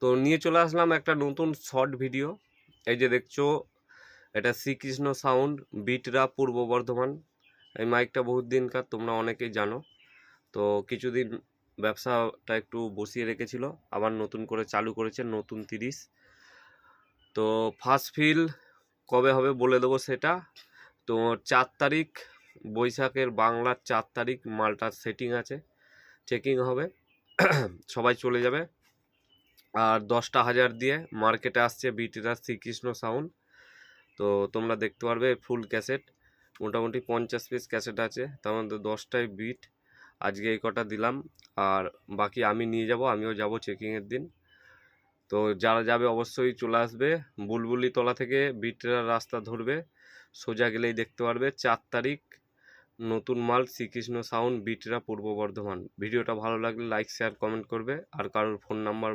তো নিয়ে চলে আসলাম একটা নতুন শর্ট ভিডিও। এই যে দেখছো, এটা শ্রীকৃষ্ণ সাউন্ড, বিটরা, পূর্ব বর্ধমান। এই মাইকটা বহুত দিনকার, তোমরা অনেকেই জানো। তো কিছুদিন ব্যবসাটা একটু বসিয়ে রেখেছিল, আবার নতুন করে চালু করেছে, নতুন 30। তো ফার্স্ট ফিল কবে হবে বলে দেবো সেটা। তো 4 তারিখ বৈশাখের, বাংলার 4 তারিখ মালটার সেটিং আছে, চেকিং হবে, সবাই চলে যাবে। আর 10টা হাজার দিয়ে মার্কেটে আসছে বিটিরা শ্রীকৃষ্ণ সাউন্ড। তো তোমরা দেখতে পারবে ফুল ক্যাসেট, মোটামুটি 50 পিস ক্যাসেট আছে, তার মধ্যে 10টাই বিট। আজকে এই কটা দিলাম, আর বাকি আমি নিয়ে যাব, আমিও যাব চেকিংয়ের দিন। তো যারা যাবে অবশ্যই চলে আসবে। বুলবুলি তলা থেকে বিটরা রাস্তা ধরবে, সোজা গেলেই দেখতে পারবে 4 তারিখ নতুন মাল শ্রীকৃষ্ণ সাউন্ড, বিটরা, পূর্ব বর্ধমান। ভিডিওটা ভালো লাগলে লাইক, শেয়ার, কমেন্ট করবে। আর কারোর ফোন নাম্বার